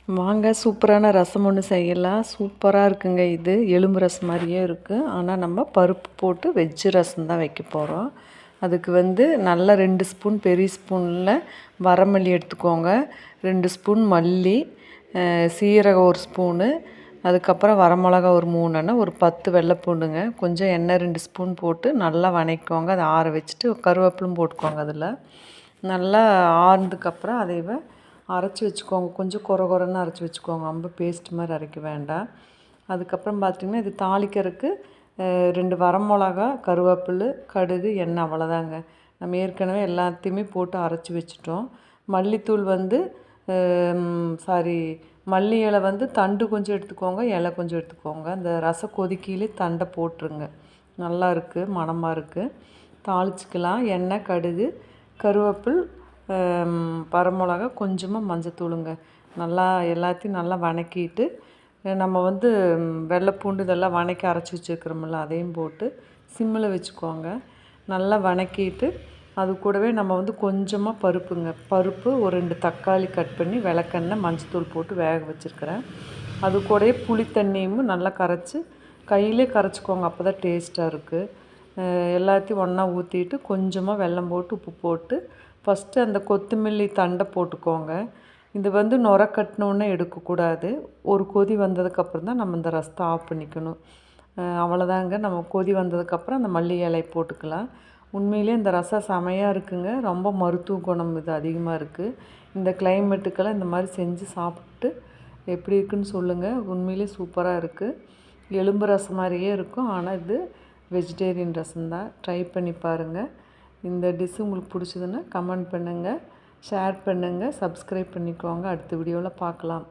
வாங்க சூப்பரான ரசம் ஒன்று செய்யலாம். சூப்பராக இருக்குங்க. இது எலும்பு ரசம் மாதிரியே இருக்குது. ஆனால் நம்ம பருப்பு போட்டு வெஜ்ஜு ரசம் தான் வைக்க போகிறோம். அதுக்கு நல்லா 2 ஸ்பூன் பெரிய ஸ்பூனில் வரமல்லி எடுத்துக்கோங்க. 2 ஸ்பூன் மல்லி, சீரகம் 1 ஸ்பூனு, அதுக்கப்புறம் வரமிளகா ஒரு 3 ஒரு 10 வெள்ளைப்பூண்டுங்க. கொஞ்சம் எண்ணெய் 2 ஸ்பூன் போட்டு நல்லா வதக்கிக்கோங்க. அதை ஆற வச்சுட்டு கருவேப்பிலும் போட்டுக்கோங்க. அதில் நல்லா ஆறுனதுக்கப்புறம் அதை அரைச்சி வச்சுக்கோங்க. கொஞ்சம் கொரன்னு அரைச்சி வச்சுக்கோங்க. ரொம்ப பேஸ்ட் மாதிரி அரைக்க வேண்டாம். அதுக்கப்புறம் பார்த்திங்கன்னா இது தாளிக்கிறதுக்கு 2 வரமிளகா, கருவேப்பிலை, கடுகு, எண்ணெய், அவ்வளோதாங்க. நம்ம ஏற்கனவே எல்லாத்தையுமே போட்டு அரைச்சி வச்சுட்டோம். மல்லித்தூள் மல்லி இலை தண்டு கொஞ்சம் எடுத்துக்கோங்க, இலை கொஞ்சம் எடுத்துக்கோங்க. அந்த ரசம் கொதிக்கையிலே தண்டை போட்டுருங்க. நல்லா இருக்குது, மணமாக இருக்குது. தாளிச்சிக்கலாம். எண்ணெய், கடுகு, கருவேப்பில், வரமிளகா, கொஞ்சமாக மஞ்சத்தூளுங்க. நல்லா எல்லாத்தையும் நல்லா வதக்கிட்டு நம்ம வெள்ளைப்பூண்டு இதெல்லாம் வதக்கி அரைச்சி வச்சுருக்கிறோம்ல, அதையும் போட்டு சிம்மில் வச்சுக்கோங்க. நல்லா வதக்கிட்டு அது கூடவே நம்ம கொஞ்சமாக பருப்பு ஒரு 2 தக்காளி கட் பண்ணி விளக்கெண்ணெய் மஞ்சத்தூள் போட்டு வேக வச்சுருக்கிறேன். அது கூடவே புளி தண்ணியும் நல்லா கரைச்சி கையிலே கரைச்சிக்கோங்க. அப்போ தான் டேஸ்ட்டாக இருக்குது. எல்லாத்தையும் ஒன்றா ஊற்றிட்டு கொஞ்சமாக வெல்லம் போட்டு உப்பு போட்டு ஃபஸ்ட்டு அந்த கொத்தமல்லி தண்டை போட்டுக்கோங்க. இது நுர கட்டினோன்னே எடுக்கக்கூடாது. ஒரு கொதி வந்ததுக்கப்புறம் தான் நம்ம இந்த ரசத்தை ஆஃப் பண்ணிக்கணும். அவ்வளோதாங்க. நம்ம கொதி வந்ததுக்கப்புறம் அந்த மல்லி இலை போட்டுக்கலாம். உண்மையிலே இந்த ரசம் செமையாக இருக்குங்க. ரொம்ப மருத்துவ குணம் இது அதிகமாக இருக்குது. இந்த கிளைமேட்டுக்கெல்லாம் இந்த மாதிரி செஞ்சு சாப்பிட்டு எப்படி இருக்குன்னு சொல்லுங்கள். உண்மையிலே சூப்பராக இருக்குது. எலும்பு ரசம் மாதிரியே இருக்கும். ஆனால் இது வெஜிடேரியன் ரசம் தான். ட்ரை பண்ணி பாருங்கள். இந்த டிஷ் உங்களுக்கு பிடிச்சதுன்னா கமெண்ட் பண்ணுங்கள், ஷேர் பண்ணுங்கள், சப்ஸ்கிரைப் பண்ணிக்கோங்க. அடுத்த வீடியோவில் பார்க்கலாம்.